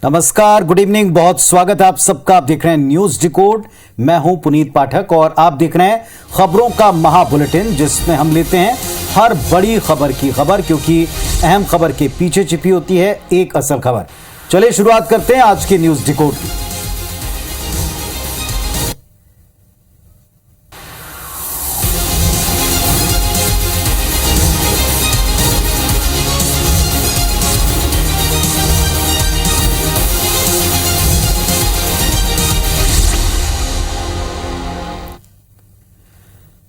नमस्कार, good evening, बहुत स्वागत है आप सबका। आप देख रहे हैं न्यूज डिकोड। मैं हूं पुनीत पाठक और आप देख रहे हैं खबरों का महा बुलेटिन, जिसमें हम लेते हैं हर बड़ी खबर की खबर, क्योंकि अहम खबर के पीछे छिपी होती है एक असल खबर। चलिए शुरुआत करते हैं आज के न्यूज डिकोड की।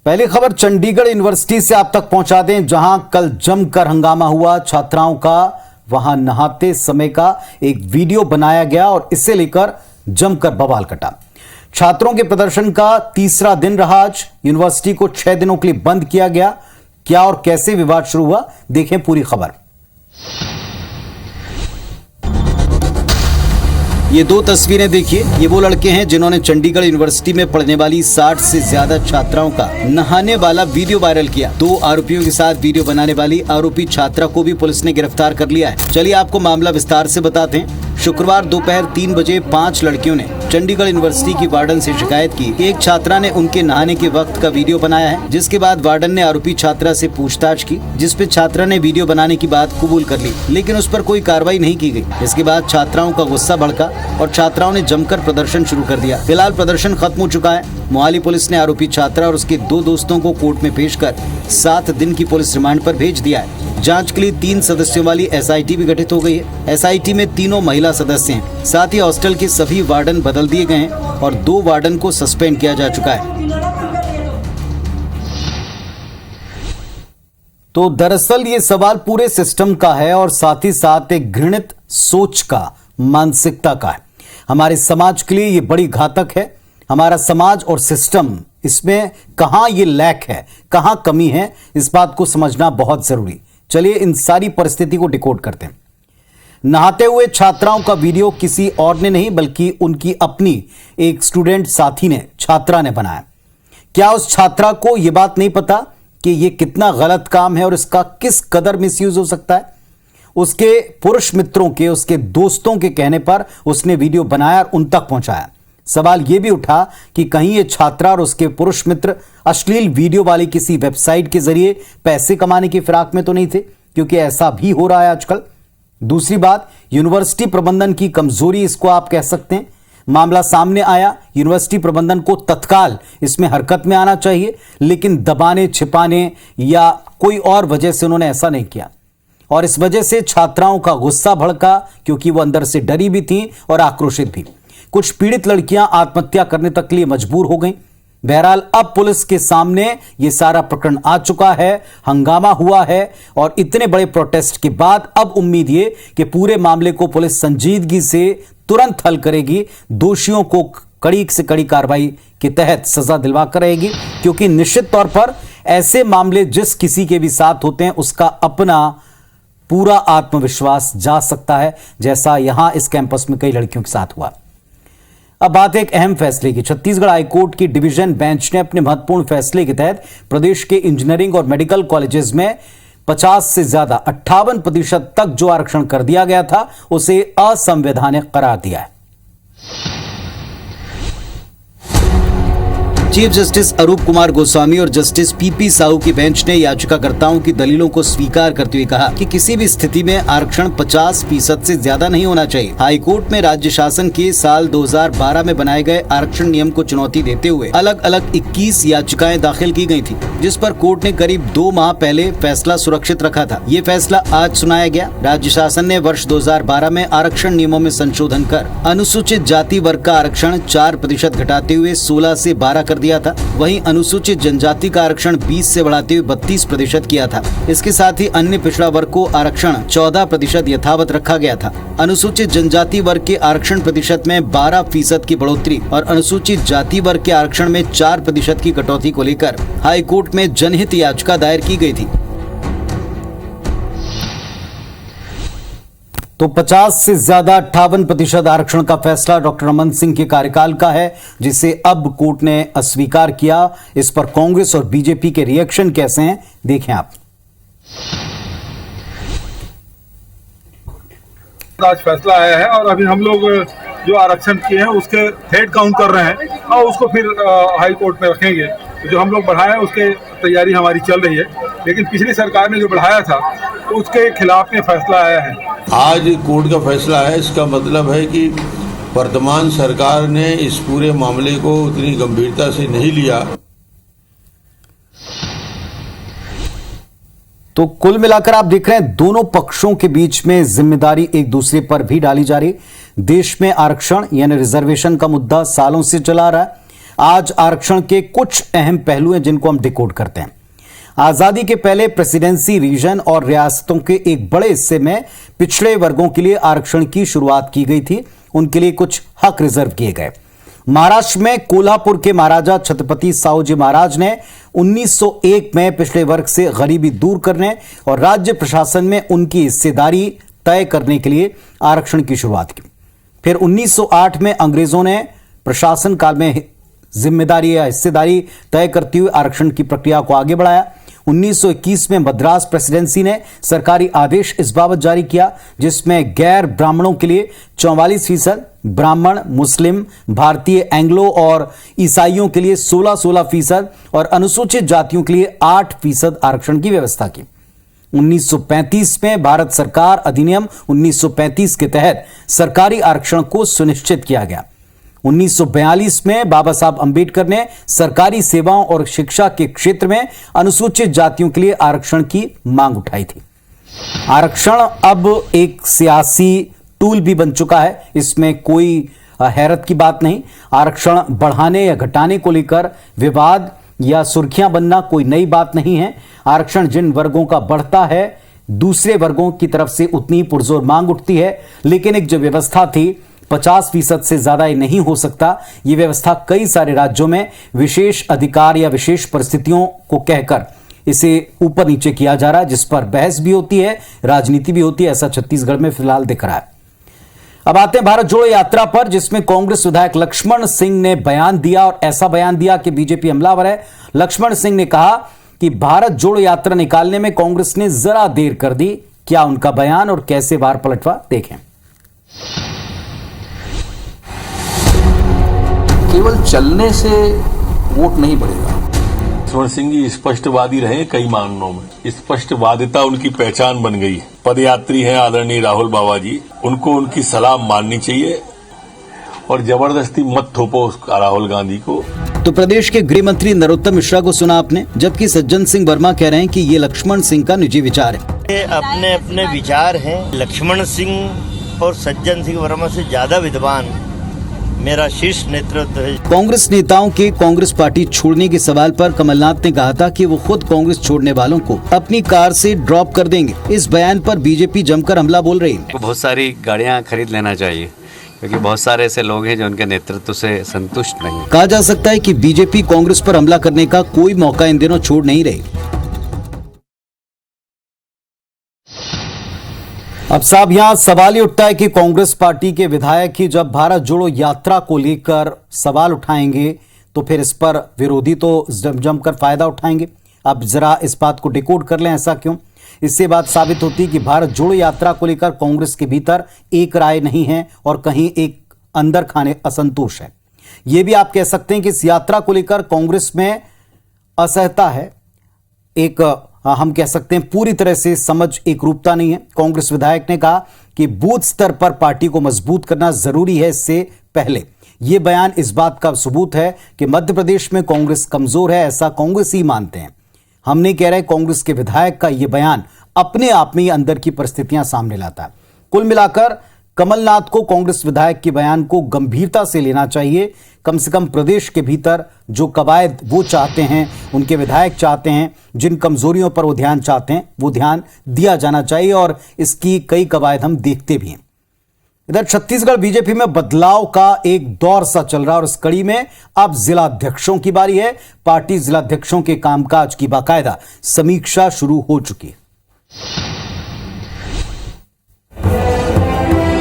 पहली खबर चंडीगढ़ यूनिवर्सिटी से आप तक पहुंचा दें, जहां कल जमकर हंगामा हुआ। छात्राओं का वहां नहाते समय का एक वीडियो बनाया गया और इसे लेकर जमकर बवाल कटा। छात्रों के प्रदर्शन का तीसरा दिन रहा आज। यूनिवर्सिटी को 6 दिनों के लिए बंद किया गया। क्या और कैसे विवाद शुरू हुआ, देखें पूरी खबर। ये दो तस्वीरें देखिए। ये वो लड़के हैं जिन्होंने चंडीगढ़ यूनिवर्सिटी में पढ़ने वाली 60 से ज्यादा छात्राओं का नहाने वाला वीडियो वायरल किया। 2 आरोपियों के साथ वीडियो बनाने वाली आरोपी छात्रा को भी पुलिस ने गिरफ्तार कर लिया है। चलिए आपको मामला विस्तार से बताते हैं। शुक्रवार दोपहर 3 बजे 5 लड़कियों ने चंडीगढ़ यूनिवर्सिटी की वार्डन से शिकायत की। एक छात्रा ने उनके नहाने के वक्त का वीडियो बनाया है, जिसके बाद वार्डन ने आरोपी छात्रा से पूछताछ की, जिसपे छात्रा ने वीडियो बनाने की बात कबूल कर ली, लेकिन उस पर कोई कार्रवाई नहीं की गई। इसके बाद छात्राओं का गुस्सा भड़का और छात्राओं ने जमकर प्रदर्शन शुरू कर दिया। फिलहाल प्रदर्शन खत्म हो चुका है। मोहाली पुलिस ने आरोपी छात्रा और उसके 2 दोस्तों को कोर्ट में पेश कर 7 दिन की पुलिस रिमांड पर भेज दिया है। जांच के लिए 3 सदस्यों वाली SIT भी गठित हो गई है। SIT में तीनों महिला सदस्य हैं। साथ ही हॉस्टल के सभी वार्डन बदल दिए गए हैं और 2 वार्डन को सस्पेंड किया जा चुका है। तो दरअसल ये सवाल पूरे सिस्टम का है और साथ ही साथ एक घृणित सोच का, मानसिकता का है। हमारे समाज के लिए ये बड़ी घातक है। हमारा समाज और सिस्टम, इसमें कहां ये लैक है, कहां कमी है, इस बात को समझना बहुत जरूरी। चलिए इन सारी परिस्थिति को डिकोड करते हैं। नहाते हुए छात्राओं का वीडियो किसी और ने नहीं, बल्कि उनकी अपनी एक स्टूडेंट साथी ने, छात्रा ने बनाया। क्या उस छात्रा को यह बात नहीं पता कि यह कितना गलत काम है और इसका किस कदर मिसयूज हो सकता है? उसके पुरुष मित्रों के, उसके दोस्तों के कहने पर उसने वीडियो बनाया और उन तक पहुंचाया। सवाल यह भी उठा कि कहीं ये छात्रा और उसके पुरुष मित्र अश्लील वीडियो वाली किसी वेबसाइट के जरिए पैसे कमाने की फिराक में तो नहीं थे, क्योंकि ऐसा भी हो रहा है आजकल। दूसरी बात, यूनिवर्सिटी प्रबंधन की कमजोरी, इसको आप कह सकते हैं। मामला सामने आया, यूनिवर्सिटी प्रबंधन को तत्काल इसमें हरकत में आना चाहिए, लेकिन दबाने, छिपाने या कोई और वजह से उन्होंने ऐसा नहीं किया और इस वजह से छात्राओं का गुस्सा भड़का, क्योंकि वो अंदर से डरी भी थी और आक्रोशित भी। कुछ पीड़ित लड़कियां आत्महत्या करने तक के लिए मजबूर हो गईं। बहरहाल अब पुलिस के सामने ये सारा प्रकरण आ चुका है, हंगामा हुआ है और इतने बड़े प्रोटेस्ट के बाद अब उम्मीद ये कि पूरे मामले को पुलिस संजीदगी से तुरंत हल करेगी, दोषियों को कड़ी से कड़ी कार्रवाई के तहत सजा दिलवा कर रहेगी, क्योंकि निश्चित तौर पर ऐसे मामले जिस किसी के भी साथ होते हैं उसका अपना पूरा आत्मविश्वास जा सकता है, जैसा यहां इस कैंपस में कई लड़कियों के साथ हुआ। अब बात है एक अहम फैसले की। छत्तीसगढ़ हाईकोर्ट की डिवीजन बेंच ने अपने महत्वपूर्ण फैसले के तहत प्रदेश के इंजीनियरिंग और मेडिकल कॉलेजेस में 50 से ज्यादा 58% तक जो आरक्षण कर दिया गया था, उसे असंवैधानिक करार दिया है। चीफ जस्टिस अरूप कुमार गोस्वामी और जस्टिस PP साहू की बेंच ने याचिकाकर्ताओं की दलीलों को स्वीकार करते हुए कहा कि किसी भी स्थिति में आरक्षण 50% से ज्यादा नहीं होना चाहिए। हाईकोर्ट में राज्य शासन के साल 2012 में बनाए गए आरक्षण नियम को चुनौती देते हुए अलग अलग 21 याचिकाएं दाखिल की गई थी, जिस पर कोर्ट ने करीब 2 माह पहले फैसला सुरक्षित रखा था। ये फैसला आज सुनाया गया। राज्य शासन ने वर्ष 2012 में आरक्षण नियमों में संशोधन कर अनुसूचित जाति वर्ग का आरक्षण 4% घटाते हुए 16 से 12 कर दिया था। वहीं अनुसूचित जनजाति का आरक्षण 20 से बढ़ाते हुए 32% किया था। इसके साथ ही अन्य पिछड़ा वर्ग को आरक्षण 14% यथावत रखा गया था। अनुसूचित जनजाति वर्ग के आरक्षण प्रतिशत में 12% की बढ़ोतरी और अनुसूचित जाति वर्ग के आरक्षण में 4% की कटौती को लेकर हाई कोर्ट में जनहित याचिका दायर की गई थी। तो 50 से ज्यादा 58% आरक्षण का फैसला डॉक्टर रमन सिंह के कार्यकाल का है, जिसे अब कोर्ट ने अस्वीकार किया। इस पर कांग्रेस और बीजेपी के रिएक्शन कैसे हैं, देखें आप। आज फैसला आया है और अभी हम लोग जो आरक्षण किए हैं उसके हेड काउंट कर रहे हैं और उसको फिर हाई कोर्ट में रखेंगे। तो जो हम लोग बढ़ाए हैं उसके तैयारी हमारी चल रही है, लेकिन पिछली सरकार ने जो बढ़ाया था तो उसके खिलाफ में फैसला आया है। आज कोर्ट का फैसला है, इसका मतलब है कि वर्तमान सरकार ने इस पूरे मामले को उतनी गंभीरता से नहीं लिया। तो कुल मिलाकर आप देख रहे हैं दोनों पक्षों के बीच में जिम्मेदारी एक दूसरे पर भी डाली जा रही। देश में आरक्षण यानी रिजर्वेशन का मुद्दा सालों से चला रहा है। आज आरक्षण के कुछ अहम पहलू हैं जिनको हम डिकोड करते हैं। आजादी के पहले प्रेसिडेंसी रीजन और रियासतों के एक बड़े हिस्से में पिछड़े वर्गों के लिए आरक्षण की शुरुआत की गई थी। उनके लिए कुछ हक रिजर्व किए गए। महाराष्ट्र में कोल्हापुर के महाराजा छत्रपति साहूजी महाराज ने 1901 में पिछड़े वर्ग से गरीबी दूर करने और राज्य प्रशासन में उनकी हिस्सेदारी तय करने के लिए आरक्षण की शुरुआत की। फिर 1908 में अंग्रेजों ने प्रशासन काल में जिम्मेदारी या हिस्सेदारी तय करते हुए आरक्षण की प्रक्रिया को आगे बढ़ाया। 1921 में मद्रास प्रेसिडेंसी ने सरकारी आदेश इस बाबत जारी किया जिसमें गैर ब्राह्मणों के लिए 44%, ब्राह्मण, मुस्लिम, भारतीय, एंग्लो और ईसाइयों के लिए 16% और अनुसूचित जातियों के लिए 8% आरक्षण की व्यवस्था की। 1935 में भारत सरकार अधिनियम 1935 के तहत सरकारी आरक्षण को सुनिश्चित किया गया। 1942 में बाबा साहब अंबेडकर ने सरकारी सेवाओं और शिक्षा के क्षेत्र में अनुसूचित जातियों के लिए आरक्षण की मांग उठाई थी। आरक्षण अब एक सियासी टूल भी बन चुका है, इसमें कोई हैरत की बात नहीं। आरक्षण बढ़ाने या घटाने को लेकर विवाद या सुर्खियां बनना कोई नई बात नहीं है। आरक्षण जिन वर्गों का बढ़ता है दूसरे वर्गों की तरफ से उतनी पुरजोर मांग उठती है, लेकिन एक जो व्यवस्था थी 50% से ज्यादा ये नहीं हो सकता। ये व्यवस्था कई सारे राज्यों में विशेष अधिकार या विशेष परिस्थितियों को कहकर इसे ऊपर नीचे किया जा रहा है, जिस पर बहस भी होती है, राजनीति भी होती है। ऐसा छत्तीसगढ़ में फिलहाल दिख रहा है। अब आते हैं भारत जोड़ो यात्रा पर, जिसमें कांग्रेस विधायक लक्ष्मण सिंह ने बयान दिया और ऐसा बयान दिया कि बीजेपी हमलावर है। लक्ष्मण सिंह ने कहा कि भारत जोड़ो यात्रा निकालने में कांग्रेस ने जरा देर कर दी। क्या उनका बयान और कैसे वार पलटवा, देखें। केवल चलने से वोट नहीं बढ़ेगा। लक्ष्मण सिंह जी स्पष्टवादी रहे कई मामलों में। स्पष्टवादिता उनकी पहचान बन गई है। पदयात्री हैं आदरणीय राहुल बाबा जी, उनको उनकी सलाह माननी चाहिए और जबरदस्ती मत थोपो राहुल गांधी को। तो प्रदेश के गृह मंत्री नरोत्तम मिश्रा को सुना आपने, जबकि सज्जन सिंह वर्मा कह रहे हैं कि ये लक्ष्मण सिंह का निजी विचार है। ये अपने अपने विचार हैं। लक्ष्मण सिंह और सज्जन सिंह वर्मा से ज्यादा विद्वान मेरा शीर्ष नेतृत्व है। कांग्रेस नेताओं के कांग्रेस पार्टी छोड़ने के सवाल पर कमलनाथ ने कहा था कि वो खुद कांग्रेस छोड़ने वालों को अपनी कार से ड्रॉप कर देंगे। इस बयान पर बीजेपी जमकर हमला बोल रही है। बहुत सारी गाड़ियां खरीद लेना चाहिए क्योंकि बहुत सारे ऐसे लोग हैं जो उनके नेतृत्व से संतुष्ट नहीं। कहा जा सकता है कि बीजेपी कांग्रेस पर हमला करने का कोई मौका इन दिनों छोड़ नहीं रही। अब साहब यहां सवाल ही उठता है कि कांग्रेस पार्टी के विधायक ही जब भारत जोड़ो यात्रा को लेकर सवाल उठाएंगे तो फिर इस पर विरोधी तो जमकर फायदा उठाएंगे। अब जरा इस बात को डिकोड कर लें, ऐसा क्यों? इससे बात साबित होती है कि भारत जोड़ो यात्रा को लेकर कांग्रेस के भीतर एक राय नहीं है और कहीं एक अंदर खाने असंतोष है। यह भी आप कह सकते हैं कि इस यात्रा को लेकर कांग्रेस में असहता है। एक हम कह सकते हैं पूरी तरह से समझ एक रूपता नहीं है। कांग्रेस विधायक ने कहा कि बूथ स्तर पर पार्टी को मजबूत करना जरूरी है। इससे पहले यह बयान इस बात का सबूत है कि मध्य प्रदेश में कांग्रेस कमजोर है, ऐसा कांग्रेस ही मानते हैं। हम नहीं कह रहे। कांग्रेस के विधायक का यह बयान अपने आप में ही अंदर की परिस्थितियां सामने लाता है। कुल मिलाकर कमलनाथ को कांग्रेस विधायक के बयान को गंभीरता से लेना चाहिए। कम से कम प्रदेश के भीतर जो कवायद वो चाहते हैं, उनके विधायक चाहते हैं, जिन कमजोरियों पर वो ध्यान चाहते हैं, वो ध्यान दिया जाना चाहिए और इसकी कई कवायद हम देखते भी हैं। इधर छत्तीसगढ़ बीजेपी में बदलाव का एक दौर सा चल रहा है और इस कड़ी में अब जिलाध्यक्षों की बारी है। पार्टी जिलाध्यक्षों के कामकाज की बाकायदा समीक्षा शुरू हो चुकी है।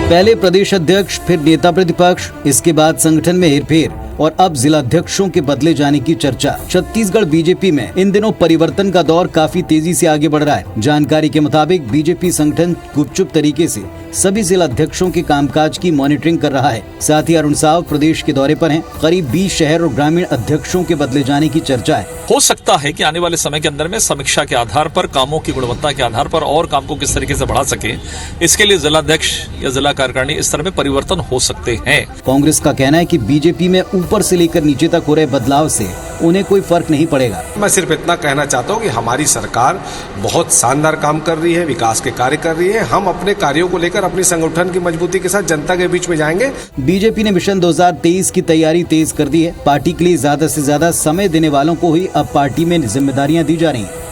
पहले प्रदेश अध्यक्ष, फिर नेता प्रतिपक्ष, इसके बाद संगठन में हेरफेर और अब जिलाध्यक्षों के बदले जाने की चर्चा। छत्तीसगढ़ बीजेपी में इन दिनों परिवर्तन का दौर काफी तेजी से आगे बढ़ रहा है। जानकारी के मुताबिक बीजेपी संगठन गुपचुप तरीके से सभी जिला अध्यक्षों के कामकाज की मॉनिटरिंग कर रहा है। साथ ही अरुण साव प्रदेश के दौरे पर हैं। करीब 20 शहर और ग्रामीण अध्यक्षों के बदले जाने की चर्चा है। हो सकता है कि आने वाले समय के अंदर में समीक्षा के आधार पर, कामों की गुणवत्ता के आधार पर और काम को किस तरीके से बढ़ा सके, इसके लिए जिलाध्यक्ष या जिला कार्यकारिणी इस तरह में परिवर्तन हो सकते हैं। कांग्रेस का कहना है कि बीजेपी में ऊपर से लेकर नीचे तक हो रहे बदलाव से उन्हें कोई फर्क नहीं पड़ेगा। मैं सिर्फ इतना कहना चाहता हूँ कि हमारी सरकार बहुत शानदार काम कर रही है, विकास के कार्य कर रही है। हम अपने कार्यों को लेकर अपनी संगठन की मजबूती के साथ जनता के बीच में जाएंगे। बीजेपी ने मिशन 2023 की तैयारी तेज कर दी है। पार्टी के लिए ज्यादा से ज्यादा समय देने वालों को ही अब पार्टी में जिम्मेदारियां दी जा रही हैं।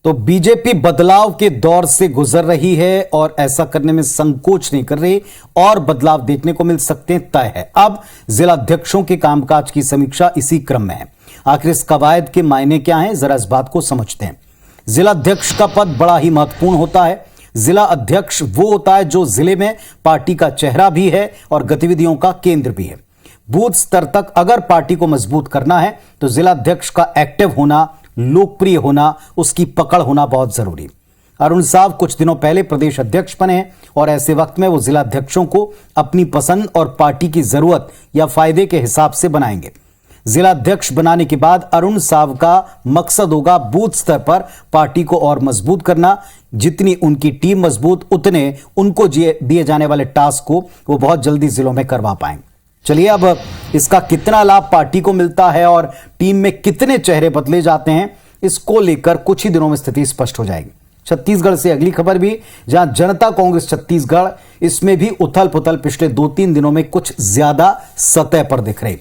तो बीजेपी बदलाव के दौर से गुजर रही है और ऐसा करने में संकोच नहीं कर रही और बदलाव देखने को मिल सकते हैं, तय है। अब जिला अध्यक्षों के कामकाज की समीक्षा इसी क्रम में है। आखिर इस कवायद के मायने क्या हैं, जरा इस बात को समझते हैं। जिला अध्यक्ष का पद बड़ा ही महत्वपूर्ण होता है। जिला अध्यक्ष वो होता है जो जिले में पार्टी का चेहरा भी है और गतिविधियों का केंद्र भी है। बूथ स्तर तक अगर पार्टी को मजबूत करना है तो जिला अध्यक्ष का एक्टिव होना, लोकप्रिय होना, उसकी पकड़ होना बहुत जरूरी। अरुण साव कुछ दिनों पहले प्रदेश अध्यक्ष बने हैं और ऐसे वक्त में वो जिला अध्यक्षों को अपनी पसंद और पार्टी की जरूरत या फायदे के हिसाब से बनाएंगे। जिला अध्यक्ष बनाने के बाद अरुण साव का मकसद होगा बूथ स्तर पर पार्टी को और मजबूत करना। जितनी उनकी टीम मजबूत, उतने उनको दिए जाने वाले टास्क को वो बहुत जल्दी जिलों में करवा पाएंगे। चलिए, अब इसका कितना लाभ पार्टी को मिलता है और टीम में कितने चेहरे बदले जाते हैं, इसको लेकर कुछ ही दिनों में स्थिति स्पष्ट हो जाएगी। छत्तीसगढ़ से अगली खबर भी, जहां जनता कांग्रेस छत्तीसगढ़, इसमें भी उथल पुथल पिछले 2-3 दिनों में कुछ ज्यादा सतह पर दिख रही।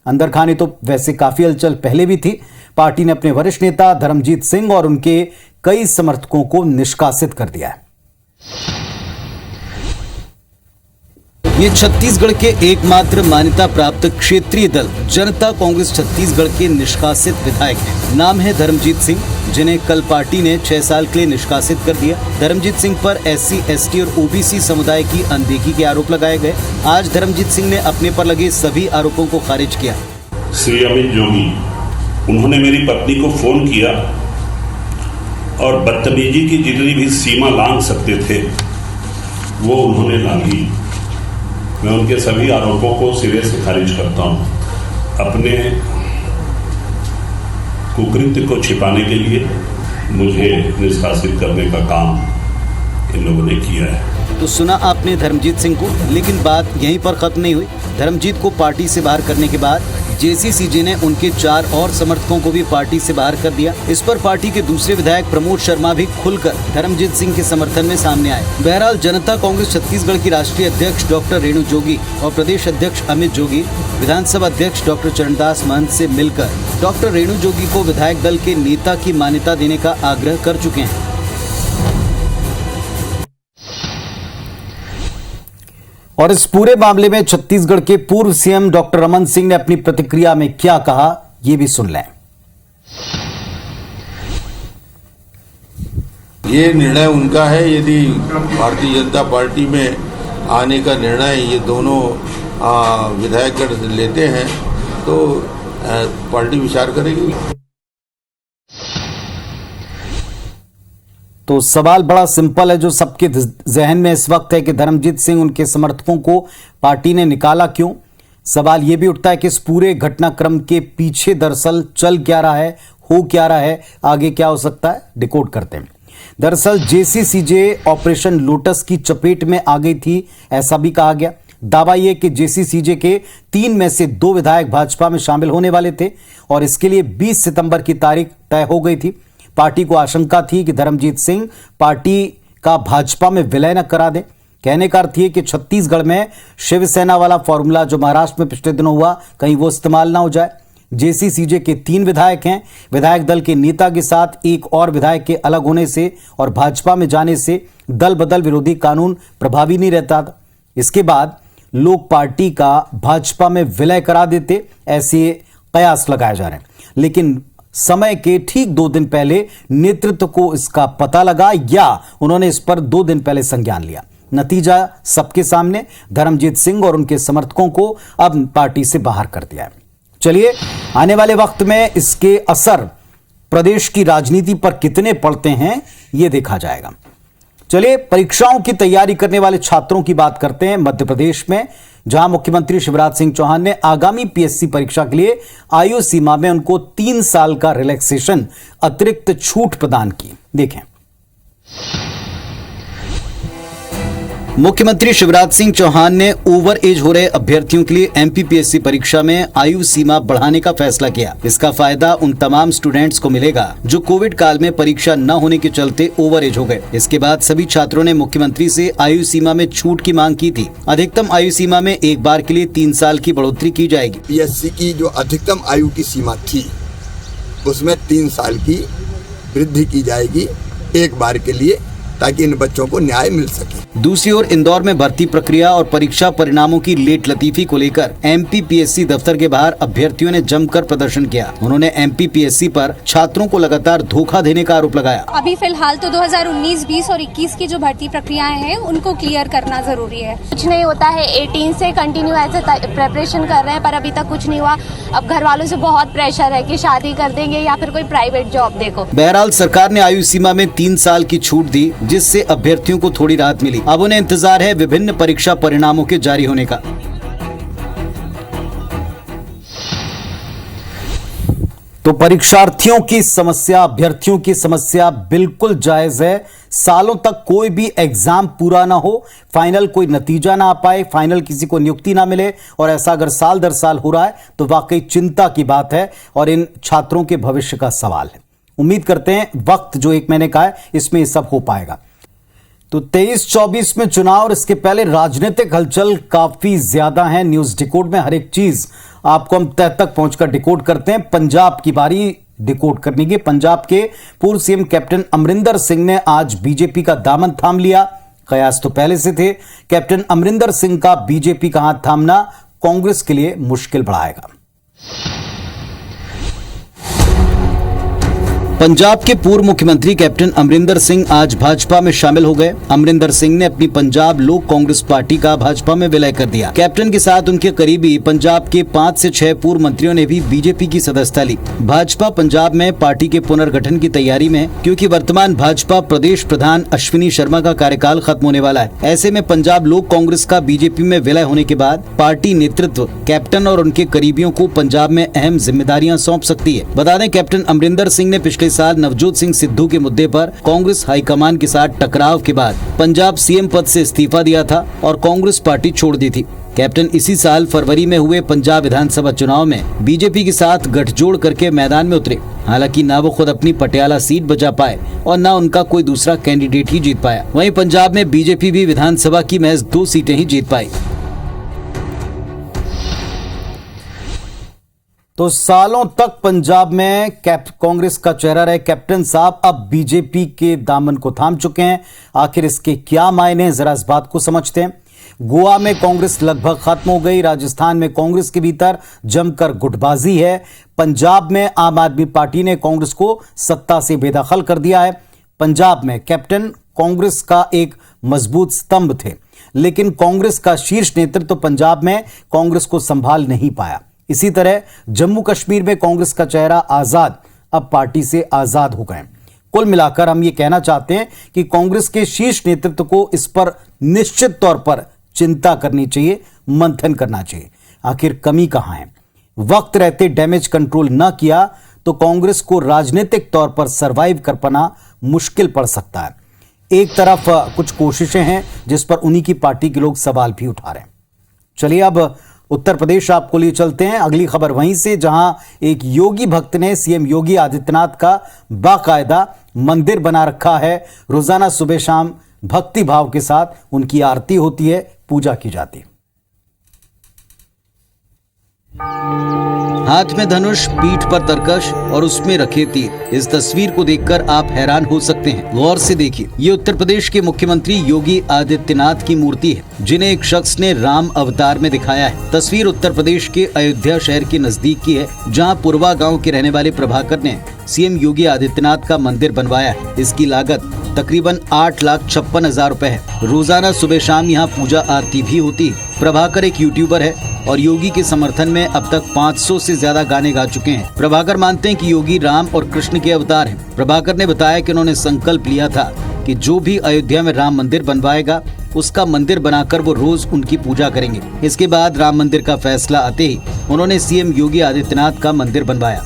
अंदर खाने तो वैसे काफी हलचल पहले भी थी। पार्टी ने अपने वरिष्ठ नेता धर्मजीत सिंह और उनके कई समर्थकों को निष्कासित कर दिया है। ये छत्तीसगढ़ के एकमात्र मान्यता प्राप्त क्षेत्रीय दल जनता कांग्रेस छत्तीसगढ़ के निष्कासित विधायक हैं। नाम है धर्मजीत सिंह, जिन्हें कल पार्टी ने 6 साल के लिए निष्कासित कर दिया। धर्मजीत सिंह पर SC, ST और OBC समुदाय की अनदेखी के आरोप लगाए गए। आज धर्मजीत सिंह ने अपने पर लगे सभी आरोपों को खारिज किया। श्री अमित जोगी, उन्होंने मेरी पत्नी को फोन किया और बदतमीजी की जितनी भी सीमा लांघ सकते थे वो उन्होंने लांघी। मैं उनके सभी आरोपों को सिरे से खारिज करता हूं। अपने कुकृत्य को छिपाने के लिए मुझे निष्कासित करने का काम इन लोगों ने किया है। तो सुना आपने धर्मजीत सिंह को, लेकिन बात यहीं पर खत्म नहीं हुई। धर्मजीत को पार्टी से बाहर करने के बाद JCCJ ने उनके 4 और समर्थकों को भी पार्टी से बाहर कर दिया। इस पर पार्टी के दूसरे विधायक प्रमोद शर्मा भी खुलकर धर्मजीत सिंह के समर्थन में सामने आए। बहरहाल जनता कांग्रेस छत्तीसगढ़ की राष्ट्रीय अध्यक्ष डॉक्टर रेणु जोगी और प्रदेश अध्यक्ष अमित जोगी विधानसभा अध्यक्ष डॉक्टर चरणदास महंत से मिलकर डॉक्टर रेणु जोगी को विधायक दल के नेता की मान्यता देने का आग्रह कर चुके हैं। और इस पूरे मामले में छत्तीसगढ़ के पूर्व CM डॉक्टर रमन सिंह ने अपनी प्रतिक्रिया में क्या कहा, ये भी सुन लें। ये निर्णय उनका है। यदि भारतीय जनता पार्टी में आने का निर्णय ये दोनों विधायक लेते हैं तो पार्टी विचार करेगी। तो सवाल बड़ा सिंपल है जो सबके जहन में इस वक्त है कि धर्मजीत सिंह, उनके समर्थकों को पार्टी ने निकाला क्यों। सवाल यह भी उठता है कि इस पूरे घटनाक्रम के पीछे दरअसल चल क्या रहा है, हो क्या रहा है, आगे क्या हो सकता है, डिकोड करते हैं। दरअसल JCCJ ऑपरेशन लोटस की चपेट में आ गई थी, ऐसा भी कहा गया। दावा यह कि JCCJ के 3 में से 2 विधायक भाजपा में शामिल होने वाले थे और इसके लिए 20 सितंबर की तारीख तय हो गई थी। पार्टी को आशंका थी कि धर्मजीत सिंह पार्टी का भाजपा में विलय न करा दें। कहने का अर्थ ये कि छत्तीसगढ़ में शिवसेना वाला फॉर्मूला जो महाराष्ट्र में पिछले दिनों हुआ, कहीं वो इस्तेमाल ना हो जाए। JCCJ के 3 विधायक हैं। विधायक दल के नेता के साथ एक और विधायक के अलग होने से और भाजपा में जाने से दल बदल विरोधी कानून प्रभावी नहीं रहता था। इसके बाद लोग पार्टी का भाजपा में विलय करा देते, ऐसे कयास लगाए जा रहे हैं। लेकिन समय के ठीक 2 दिन पहले नेतृत्व को इसका पता लगा या उन्होंने इस पर 2 दिन पहले संज्ञान लिया। नतीजा सबके सामने, धर्मजीत सिंह और उनके समर्थकों को अब पार्टी से बाहर कर दिया है। चलिए, आने वाले वक्त में इसके असर प्रदेश की राजनीति पर कितने पड़ते हैं, यह देखा जाएगा। चलिए परीक्षाओं की तैयारी करने वाले छात्रों की बात करते हैं। मध्य प्रदेश में जहां मुख्यमंत्री शिवराज सिंह चौहान ने आगामी पीएससी परीक्षा के लिए आयु सीमा में उनको 3 साल का रिलैक्सेशन अतिरिक्त छूट प्रदान की। देखें, मुख्यमंत्री शिवराज सिंह चौहान ने ओवर एज हो रहे अभ्यर्थियों के लिए एमपीपीएससी परीक्षा में आयु सीमा बढ़ाने का फैसला किया। इसका फायदा उन तमाम स्टूडेंट्स को मिलेगा जो कोविड काल में परीक्षा न होने के चलते ओवर एज हो गए। इसके बाद सभी छात्रों ने मुख्यमंत्री से आयु सीमा में छूट की मांग की थी। अधिकतम आयु सीमा में एक बार के लिए 3 साल की बढ़ोतरी की जाएगी। पीएससी की जो अधिकतम आयु की सीमा थी उसमें 3 साल की वृद्धि की जाएगी एक बार के लिए, ताकि इन बच्चों को न्याय मिल सके। दूसरी ओर इंदौर में भर्ती प्रक्रिया और परीक्षा परिणामों की लेट लतीफी को लेकर एमपीपीएससी दफ्तर के बाहर अभ्यर्थियों ने जमकर प्रदर्शन किया। उन्होंने एमपीपीएससी पर छात्रों को लगातार धोखा देने का आरोप लगाया। अभी फिलहाल तो 2019, 20 और 21 की जो भर्ती प्रक्रियाएं हैं उनको क्लियर करना जरूरी है। कुछ नहीं होता है, 18 से कंटिन्यू ऐसे प्रेपरेशन कर रहे हैं पर अभी तक कुछ नहीं हुआ। अब घर वालों से बहुत प्रेशर है कि शादी कर देंगे या फिर कोई प्राइवेट जॉब देखो। बहरहाल सरकार ने आयु सीमा में 3 साल की छूट दी, जिससे अभ्यर्थियों को थोड़ी राहत मिली। अब उन्हें इंतजार है विभिन्न परीक्षा परिणामों के जारी होने का। तो परीक्षार्थियों की समस्या, अभ्यर्थियों की समस्या बिल्कुल जायज है। सालों तक कोई भी एग्जाम पूरा ना हो, फाइनल कोई नतीजा ना आ पाए, फाइनल किसी को नियुक्ति ना मिले, और ऐसा अगर साल दर साल हो रहा है तो वाकई चिंता की बात है और इन छात्रों के भविष्य का सवाल है। उम्मीद करते हैं वक्त जो 1 महीने का है इसमें ये सब हो पाएगा। तो 23-24 में चुनाव और इसके पहले राजनीतिक हलचल काफी ज्यादा है। न्यूज डिकोड में हर एक चीज आपको हम तह तक पहुंचकर डिकोड करते हैं। पंजाब की बारी डिकोड करने की। पंजाब के पूर्व सीएम कैप्टन अमरिंदर सिंह ने आज बीजेपी का दामन थाम लिया। कयास तो पहले से थे। कैप्टन अमरिंदर सिंह का बीजेपी का हाथ थामना कांग्रेस के लिए मुश्किल बढ़ाएगा। पंजाब के पूर्व मुख्यमंत्री कैप्टन अमरिंदर सिंह आज भाजपा में शामिल हो गए। अमरिंदर सिंह ने अपनी पंजाब लोक कांग्रेस पार्टी का भाजपा में विलय कर दिया। कैप्टन के साथ उनके करीबी पंजाब के 5 से 6 पूर्व मंत्रियों ने भी बीजेपी की सदस्यता ली। भाजपा पंजाब में पार्टी के पुनर्गठन की तैयारी में, क्योंकि वर्तमान भाजपा प्रदेश प्रधान अश्विनी शर्मा का कार्यकाल खत्म होने वाला है। ऐसे में पंजाब लोक कांग्रेस का बीजेपी में विलय होने के बाद पार्टी नेतृत्व कैप्टन और उनके करीबियों को पंजाब में अहम जिम्मेदारियां सौंप सकती है। बता दें, कैप्टन अमरिंदर सिंह ने पिछले साल नवजोत सिंह सिद्धू के मुद्दे पर कांग्रेस हाईकमान के साथ टकराव के बाद पंजाब सीएम पद से इस्तीफा दिया था और कांग्रेस पार्टी छोड़ दी थी। कैप्टन इसी साल फरवरी में हुए पंजाब विधानसभा चुनाव में बीजेपी के साथ गठजोड़ करके मैदान में उतरे। हालांकि ना वो खुद अपनी पटियाला सीट बचा पाए और ना उनका कोई दूसरा कैंडिडेट ही जीत पाया। वहीं पंजाब में बीजेपी भी विधानसभा की महज 2 सीटें ही जीत पाई। तो सालों तक पंजाब में कांग्रेस का चेहरा रहे कैप्टन साहब अब बीजेपी के दामन को थाम चुके हैं। आखिर इसके क्या मायने हैं, जरा इस बात को समझते हैं। गोवा में कांग्रेस लगभग खत्म हो गई। राजस्थान में कांग्रेस के भीतर जमकर गुटबाजी है। पंजाब में आम आदमी पार्टी ने कांग्रेस को सत्ता से बेदखल कर दिया है। पंजाब में कैप्टन कांग्रेस का एक मजबूत स्तंभ थे, लेकिन कांग्रेस का शीर्ष नेतृत्व पंजाब में कांग्रेस को संभाल नहीं पाया। इसी तरह जम्मू कश्मीर में कांग्रेस का चेहरा आजाद अब पार्टी से आजाद हो गए। कुल मिलाकर हम ये कहना चाहते हैं कि कांग्रेस के शीर्ष नेतृत्व को इस पर निश्चित तौर पर चिंता करनी चाहिए, मंथन करना चाहिए। आखिर कमी कहां है? वक्त रहते डैमेज कंट्रोल न किया तो कांग्रेस को राजनीतिक तौर पर सरवाइव कर पाना मुश्किल पड़ सकता है। एक तरफ कुछ कोशिशें हैं जिस पर उन्हीं की पार्टी के लोग सवाल भी उठा रहे हैं। चलिए अब उत्तर प्रदेश आपको लिए चलते हैं। अगली खबर वहीं से, जहां एक योगी भक्त ने सीएम योगी आदित्यनाथ का बाकायदा मंदिर बना रखा है। रोजाना सुबह शाम भक्ति भाव के साथ उनकी आरती होती है, पूजा की जाती है। हाथ में धनुष, पीठ पर तरकश और उसमें रखे तीर। इस तस्वीर को देखकर आप हैरान हो सकते हैं। गौर से देखिए, ये उत्तर प्रदेश के मुख्यमंत्री योगी आदित्यनाथ की मूर्ति है, जिन्हें एक शख्स ने राम अवतार में दिखाया है। तस्वीर उत्तर प्रदेश के अयोध्या शहर के नजदीक की है, जहां पुरवा गांव के रहने वाले प्रभाकर ने सीएम योगी आदित्यनाथ का मंदिर बनवाया है। इसकी लागत तकरीबन 8,56,000 रुपए है। रोजाना सुबह शाम यहाँ पूजा आरती भी होती है। प्रभाकर एक यूट्यूबर है और योगी के समर्थन में अब तक 500 से ज्यादा गाने गा चुके हैं। प्रभाकर मानते हैं कि योगी राम और कृष्ण के अवतार हैं। प्रभाकर ने बताया कि उन्होंने संकल्प लिया था कि कि जो भी अयोध्या में राम मंदिर बनवाएगा उसका मंदिर बनाकर वो रोज उनकी पूजा करेंगे। इसके बाद राम मंदिर का फैसला आते ही उन्होंने सीएम योगी आदित्यनाथ का मंदिर बनवाया।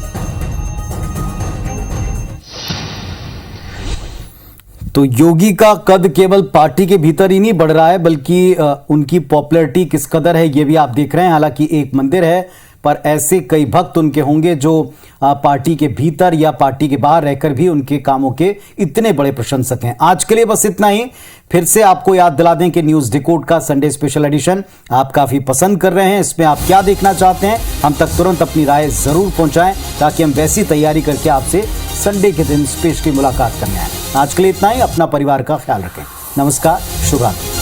तो योगी का कद केवल पार्टी के भीतर ही नहीं बढ़ रहा है, बल्कि उनकी पॉपुलैरिटी किस कदर है ये भी आप देख रहे हैं। हालांकि एक मंदिर है, पर ऐसे कई भक्त उनके होंगे जो पार्टी के भीतर या पार्टी के बाहर रहकर भी उनके कामों के इतने बड़े प्रशंसक हैं। आज के लिए बस इतना ही। फिर से आपको याद दिला दें कि न्यूज डिकोड का संडे स्पेशल एडिशन आप काफी पसंद कर रहे हैं। इसमें आप क्या देखना चाहते हैं हम तक तुरंत अपनी राय जरूर पहुंचाएं, ताकि हम वैसी तैयारी करके आपसे संडे के दिन स्पेशली मुलाकात करने आए। आज के लिए इतना ही। अपना परिवार का ख्याल रखें। नमस्कार, शुभ रात्रि।